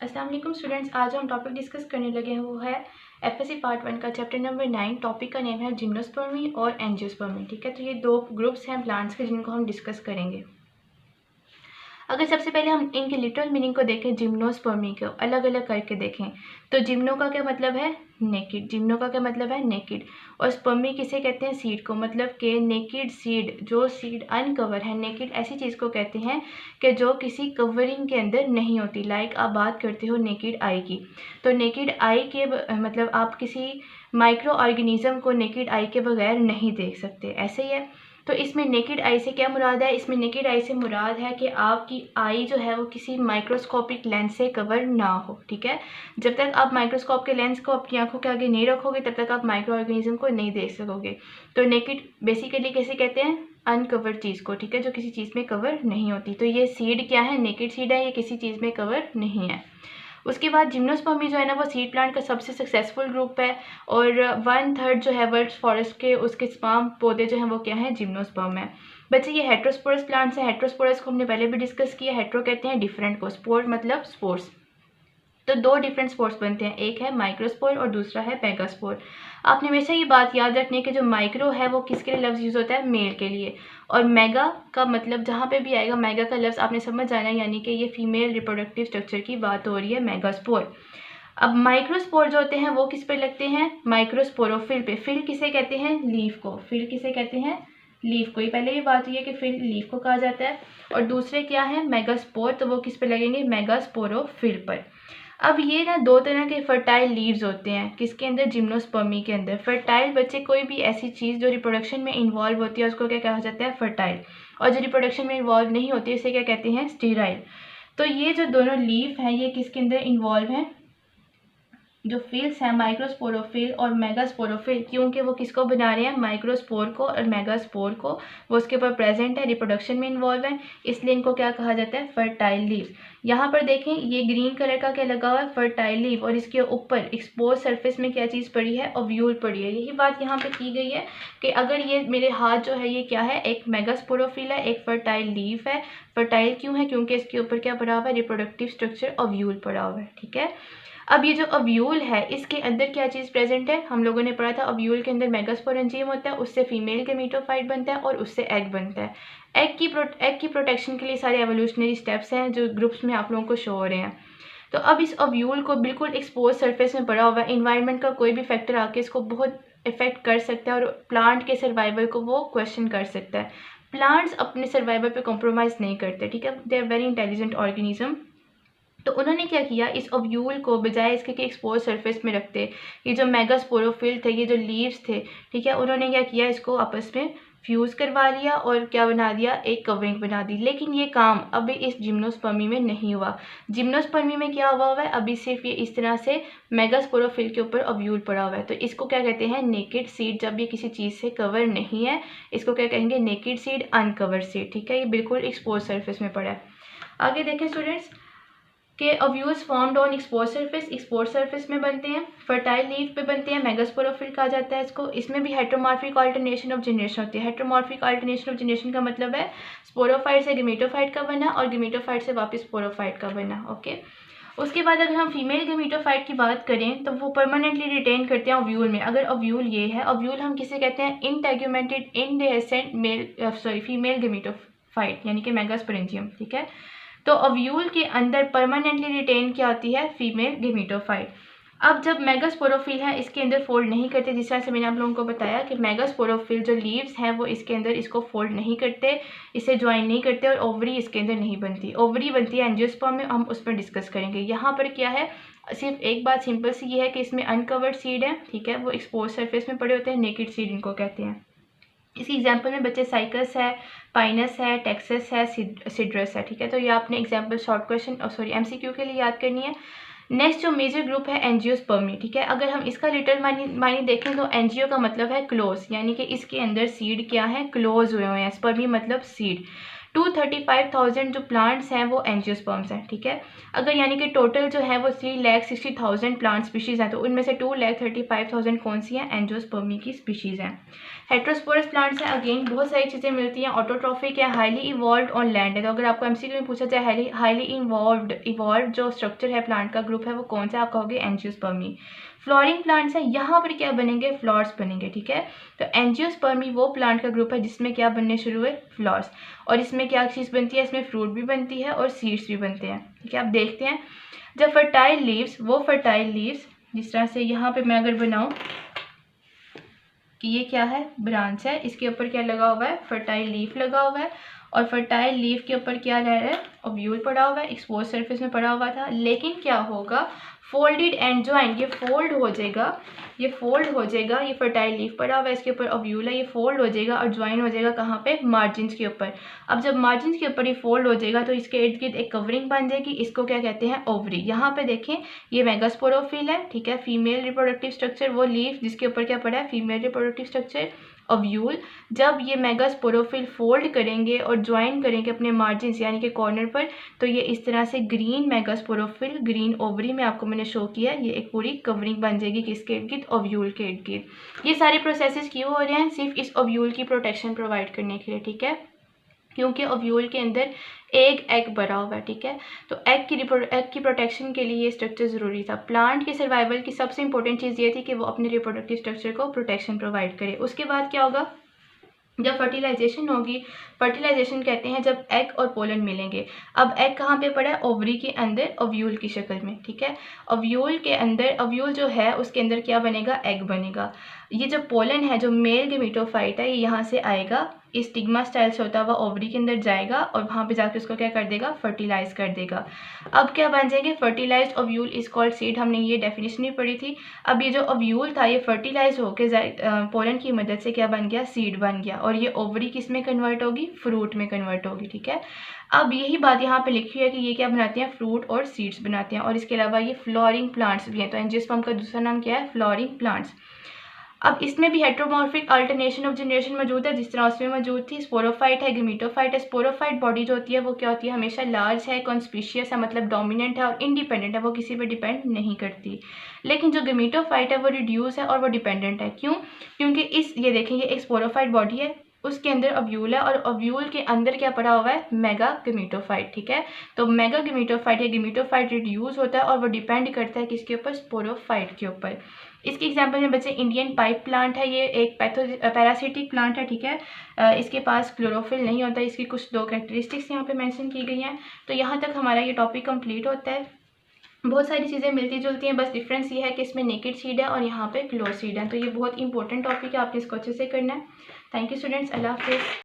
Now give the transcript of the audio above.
अस्सलाम वालेकुम स्टूडेंट्स, आज हम टॉपिक डिस्कस करने लगे हैं वो है एफएससी पार्ट 1 का चैप्टर नंबर 9। टॉपिक का नेम है जिम्नोस्पर्मी और एंजियोस्पर्मी। ठीक है, तो ये दो ग्रुप्स हैं प्लांट्स के जिनको हम डिस्कस करेंगे। अगर सबसे पहले हम इनके लिटरल मीनिंग को देखें, जिम्नोस्पर्मी को अलग अलग करके देखें तो जिम्नो का क्या मतलब है? नेकेड। जिम्नो का क्या मतलब है? नेकेड। और स्पर्मी किसे कहते हैं? सीड को। मतलब कि नेकेड सीड, जो सीड अनकवर है, नेकेड ऐसी चीज़ को कहते हैं कि जो किसी कवरिंग के अंदर नहीं होती। लाइक आप बात करते हो नेकेड आई की, तो नेकेड आई के मतलब आप किसी माइक्रो ऑर्गेनिज्म को नेकेड आई के बगैर नहीं देख सकते, ऐसे ही है। तो इसमें नेकेड आई से क्या मुराद है? इसमें नेकेड आई से मुराद है कि आपकी आई जो है वो किसी माइक्रोस्कोपिक लेंस से कवर ना हो। ठीक है, जब तक आप माइक्रोस्कोप के लेंस को अपनी आंखों के आगे नहीं रखोगे तब तक आप माइक्रो ऑर्गेनिज्म को नहीं देख सकोगे। तो नेकेड बेसिकली कैसे कहते हैं? अनकवर्ड चीज़ को। ठीक है, जो किसी चीज़ में कवर नहीं होती। तो ये सीड क्या है? नेकेड सीड है, ये किसी चीज़ में कवर नहीं है। उसके बाद जिम्नोस्पर्मी जो है ना वो सीड प्लांट का सबसे सक्सेसफुल ग्रुप है और 1/3 जो है वर्ल्ड फॉरेस्ट के उसके स्पाम पौधे जो हैं वो क्या है? जिम्नोस्पर्म है। बच्चे ये हेट्रोस्पोरस प्लांट्स है। हेट्रोस्पोरस को हमने पहले भी डिस्कस किया। हेट्रो कहते हैं डिफरेंट को, स्पोर मतलब स्पोर्स। तो दो डिफरेंट स्पोर्स बनते हैं, एक है माइक्रोस्पोर और दूसरा है मेगास्पोर। आपने हमेशा ये बात याद रखनी है कि जो माइक्रो है वो किसके लिए लफ्ज़ यूज़ होता है? मेल के लिए। और मेगा का मतलब जहाँ पे भी आएगा मेगा का लफ्ज़ आपने समझ जाना है, यानी कि ये फीमेल रिप्रोडक्टिव स्ट्रक्चर की बात हो रही है, मेगास्पोर। अब माइक्रोस्पोर जो होते हैं वो किस पे लगते हैं? माइक्रोस्पोरोफिल पे। फिल किसे कहते हैं? लीफ को। फिल किसे कहते हैं? लीफ को। ये पहले भी बात हुई है कि फिल लीफ को कहा जाता है। और दूसरे क्या है? मेगास्पोर, तो वो किस पे लगेंगे? मेगास्पोरोफिल पर। अब ये ना दो तरह के फर्टाइल लीव्स होते हैं, किसके अंदर? जिम्नोस्पर्मी के अंदर। फर्टाइल बच्चे कोई भी ऐसी चीज़ जो रिप्रोडक्शन में इन्वॉल्व होती है उसको क्या कहा जाता है? फर्टाइल। और जो रिप्रोडक्शन में इन्वॉल्व नहीं होती है इसे क्या कहते हैं? स्टेराइल। तो ये जो दोनों लीफ हैं ये किसके अंदर इन्वॉल्व हैं? जो फिल्स हैं माइक्रोस्पोरोफिल और मेगास्पोरोफिल, क्योंकि वो किसको बना रहे हैं? माइक्रोस्पोर को और मेगास्पोर को। वो उसके ऊपर प्रेजेंट है, रिप्रोडक्शन में इन्वॉल्व है, इसलिए इनको क्या कहा जाता है? Fertile leaves. यहाँ पर देखें ये ग्रीन कलर का क्या लगा हुआ है? Fertile leave. और इसके ऊपर एक्सपोज सरफेस में क्या चीज़ पड़ी है? ओव्यूल पड़ी है। यही बात यहाँ पे की गई है कि अगर ये मेरे हाथ जो है ये क्या है? एक मेगास्पोरोफिल है, एक फर्टाइल लीव है। फर्टाइल क्यों है? क्योंकि इसके ऊपर क्या पड़ा हुआ है? रिप्रोडक्टिव स्ट्रक्चर ओव्यूल पड़ा हुआ है। ठीक है, अब ये जो ओव्यूल है इसके अंदर क्या चीज़ प्रेजेंट है? हम लोगों ने पढ़ा था ओव्यूल के अंदर मेगास्पोरेंजियम होता है, उससे फीमेल गेमेटोफाइट बनता है और उससे एग बनता है। एग की प्रोटेक्शन के लिए सारे एवोल्यूशनरी स्टेप्स हैं जो ग्रुप्स में आप लोगों को शो हो रहे हैं। तो अब इस ओव्यूल को बिल्कुल एक्सपोज सरफेस में पड़ा हुआ है, इन्वायरमेंट का कोई भी फैक्टर आके इसको बहुत इफेक्ट कर सकता है और प्लांट के सर्वाइवल को वो क्वेश्चन कर सकता है। प्लांट्स अपने सर्वाइवल पे कॉम्प्रोमाइज़ नहीं करते। ठीक है, they are very intelligent organism. तो उन्होंने क्या किया, इस ओव्यूल को बजाय इसके कि एक्सपोज सरफेस में रखते, ये जो मेगास्पोरोफिल थे, ये जो लीव्स थे, ठीक है, उन्होंने क्या किया, इसको आपस में फ्यूज़ करवा लिया और क्या बना दिया? एक कवरिंग बना दी। लेकिन ये काम अभी इस जिम्नोस्पर्मी में नहीं हुआ। जिम्नोस्पर्मी में क्या हुआ है? अभी सिर्फ ये इस तरह से मेगास्पोरोफिल के ऊपर ओव्यूल पड़ा हुआ है। तो इसको क्या कहते हैं? Naked seed. जब ये किसी चीज़ से कवर नहीं है इसको क्या कहेंगे? Naked seed, uncovered seed. ठीक है, ये बिल्कुल एक्सपोज सरफेस में पड़ा है। आगे देखें स्टूडेंट्स के ovules formed on expose surface में बनते हैं, फर्टाइल लीफ पे बनते हैं, मेगास्पोरोफिल कहा जाता है इसको। इसमें भी हेट्रोमॉर्फिक अल्टरनेशन ऑफ जनरेशन होती है। हेट्रोमॉर्फिक अल्टरनेशन ऑफ जनरेशन का मतलब है स्पोरोफाइट से गेमेटोफाइट का बनना और गेमेटोफाइट से वापस स्पोरोफाइट का बनना। ओके, उसके बाद अगर हम फीमेल गेमेटोफाइट की बात करें तो वो परमानेंटली रिटेन करते हैं ओव्यूल में। अगर ओव्यूल ये है, ओव्यूल हम किसे कहते हैं? इनटेग्यूमेंटेड इनडेसेंट फीमेल गेमेटोफाइट यानी कि मेगास्पोरेंजियम। ठीक है, तो ओव्यूल के अंदर परमानेंटली रिटेन क्या होती है? Female gametophyte. अब जब मेगास्पोरोफिल है इसके अंदर फोल्ड नहीं करते, जिस तरह से मैंने आप लोगों को बताया कि मेगास्पोरोफिल जो लीव्स हैं वो इसके अंदर इसको फोल्ड नहीं करते, इसे ज्वाइन नहीं करते और ओवरी इसके अंदर नहीं बनती। ओवरी बनती है एंजियोस्पर्म में, हम उस पर डिस्कस करेंगे। यहाँ पर क्या है, सिर्फ एक बात सिंपल सी ये है कि इसमें अनकवर्ड सीड है। ठीक है, वो एक्सपोज सरफेस में पड़े होते हैं, नेकेड सीड इनको कहते हैं। इसी एग्जाम्पल में बच्चे साइकस है, पाइनस है, टेक्सस है, सिड्रस है। ठीक है, तो ये आपने एग्जाम्पल शॉर्ट क्वेश्चन एमसीक्यू के लिए याद करनी है। नेक्स्ट जो मेजर ग्रुप है एंजियोस्पर्मी। ठीक है, अगर हम इसका लिटल मानी देखें तो एंजियो का मतलब है क्लोज, यानी कि इसके अंदर सीड क्या है? क्लोज हुए हुए हैं। स्पर्मी मतलब सीड। 235,000 जो प्लांट्स हैं वो एंजियोस्पर्म्स हैं, ठीक है। अगर यानी कि टोटल जो है वो 3,60,000 प्लांट स्पीशीज़ हैं, तो उनमें से 2,35,000 कौन सी हैं, एंजियोस्पर्मी की स्पीशीज़ हैं। हेट्रोस्पोरस प्लांट्स हैं, अगेन बहुत सारी चीज़ें मिलती हैं। ऑटोट्रॉफिक है, हाईली इवॉल्व्ड ऑन लैंड है। तो अगर आपको एमसीक्यू में पूछा जाए हाईली इवॉल्व्ड जो स्ट्रक्चर है प्लांट का ग्रुप है वो कौन सा, आप कहोगे एंजियोस्पर्मी। फ्लोरिंग प्लांट्स हैं, यहाँ पर क्या बनेंगे, फ्लावर्स बनेंगे, ठीक है। तो एंजियोस्पर्मी वो प्लांट का ग्रुप है जिसमें क्या बनने शुरू हुए, फ्लावर्स। और इसमें क्या चीज़ बनती है, इसमें फ्रूट भी बनती है और सीड्स भी बनते हैं, ठीक है। आप देखते हैं जब फर्टाइल लीव्स, वो फर्टाइल लीव्स जिस तरह से यहाँ पे मैं अगर बनाऊँ कि ये क्या है, ब्रांच है, इसके ऊपर क्या लगा हुआ है, फर्टाइल लीफ लगा हुआ है। और फर्टाइल लीफ के ऊपर क्या रह रहा है, ओव्यूल पड़ा हुआ है, एक्सपोज सरफेस में पड़ा हुआ था। लेकिन क्या होगा, फोल्डेड एंड ज्वाइंट, ये फोल्ड हो जाएगा, ये फोल्ड हो जाएगा। ये फर्टाइल लीफ पड़ा हुआ है, इसके ऊपर ओव्यूल है, ये फोल्ड हो जाएगा और ज्वाइन हो जाएगा कहाँ पे, मार्जिन्स के ऊपर। अब जब मार्जिन्स के ऊपर ये फोल्ड हो जाएगा तो इसके इर्द गिर्द एक कवरिंग बन जाएगी, इसको क्या कहते हैं, ओवरी। यहाँ पे देखें ये मेगास्पोरोफिल है, ठीक है, फीमेल रिप्रोडक्टिव स्ट्रक्चर, वो लीफ जिसके ऊपर क्या पड़ा है, फीमेल रिप्रोडक्टिव स्ट्रक्चर, ओव्यूल। जब ये मेगास्पोरोफिल फोल्ड करेंगे और ज्वाइन करेंगे अपने मार्जिन्स यानी कि कॉर्नर पर, तो ये इस तरह से ग्रीन मेगास्पोरोफिल, ग्रीन ओवरी में आपको मैंने शो किया, ये एक पूरी कवरिंग बन जाएगी किसके इर्द गिर्द, ओव्यूल के इर्द गिर्द। ये सारे प्रोसेसेस क्यों हो रहे हैं, सिर्फ इस ओव्यूल की प्रोटेक्शन प्रोवाइड करने के लिए, ठीक है, क्योंकि ओव्यूल के अंदर एग भरा हुआ है, ठीक है। तो एग की प्रोटेक्शन के लिए ये स्ट्रक्चर ज़रूरी था। प्लांट के सर्वाइवल की सबसे इंपॉर्टेंट चीज़ ये थी कि वो अपने रिप्रोडक्टिव स्ट्रक्चर को प्रोटेक्शन प्रोवाइड करे। उसके बाद क्या होगा, जब फर्टिलाइजेशन होगी, फर्टिलाइजेशन कहते हैं जब एग और पोलन मिलेंगे। अब एग कहाँ पे पड़ा है, ओवरी के अंदर, ओव्यूल की शक्ल में, ठीक है। ओव्यूल के अंदर, ओव्यूल जो है उसके अंदर क्या बनेगा, एग बनेगा। ये जो पोलन है, जो मेल गेमेटोफाइट है, ये यहाँ से आएगा, इस स्टिग्मा स्टाइल से होता हुआ ओवरी के अंदर जाएगा और वहाँ पे जाके उसको क्या कर देगा, फर्टिलाइज कर देगा। अब क्या बन जाएंगे, fertilized ovule is called seed, हमने ये डेफिनेशन भी पढ़ी थी। अब ये जो ओव्यूल था ये फर्टिलाइज होकर पोलन की मदद से क्या बन गया, सीड बन गया, और ये ओवरी किस में कन्वर्ट होगी, फ्रूट में कन्वर्ट होगी, ठीक है। अब यही बात यहाँ पे लिखी है कि ये क्या बनाते हैं, फ्रूट और सीड्स बनाते हैं। और इसके अलावा ये फ्लोरिंग प्लांट्स भी हैं। तो एंजियोस्पर्म का दूसरा नाम क्या है, फ्लोरिंग प्लांट्स। अब इसमें भी हेट्रोमॉर्फिक अल्टरनेशन ऑफ जनरेशन मौजूद है, जिस तरह उसमें मौजूद थी। स्पोरोफाइट है, गेमेटोफाइट है। स्पोरोफाइट बॉडी जो होती है वो क्या होती है, हमेशा लार्ज है, कॉन्स्पिशियस है, मतलब डोमिनेंट है और इंडिपेंडेंट है, वो किसी पे डिपेंड नहीं करती। लेकिन जो गेमेटोफाइट है वो रिड्यूस है और वो डिपेंडेंट है। क्यों, क्योंकि ये देखेंगे एक स्पोरोफाइट बॉडी है, उसके अंदर ओव्यूल है और ओव्यूल के अंदर क्या पड़ा हुआ है, मेगा गेमेटोफाइट, ठीक है। तो मेगा गेमेटोफाइट या गेमेटोफाइट रिड्यूस होता है और वो डिपेंड करता है किसके ऊपर, स्पोरोफाइट के ऊपर। इसके एग्जांपल में बच्चे इंडियन पाइप प्लांट है, ये एक पैरासिटिक प्लांट है, ठीक है। इसके पास क्लोरोफिल नहीं होता, इसकी कुछ दो कैरेक्टरिस्टिक्स यहाँ पे मेंशन की गई हैं। तो यहाँ तक हमारा ये टॉपिक कंप्लीट होता है। बहुत सारी चीज़ें मिलती जुलती हैं, बस डिफरेंस ये है कि इसमें नेकेड सीड है और यहाँ पे क्लोज सीड है। तो ये बहुत इंपॉर्टेंट टॉपिक है, आपने इसको अच्छे से करना है। थैंक यू स्टूडेंट्स, अल्लाह हाफिज़।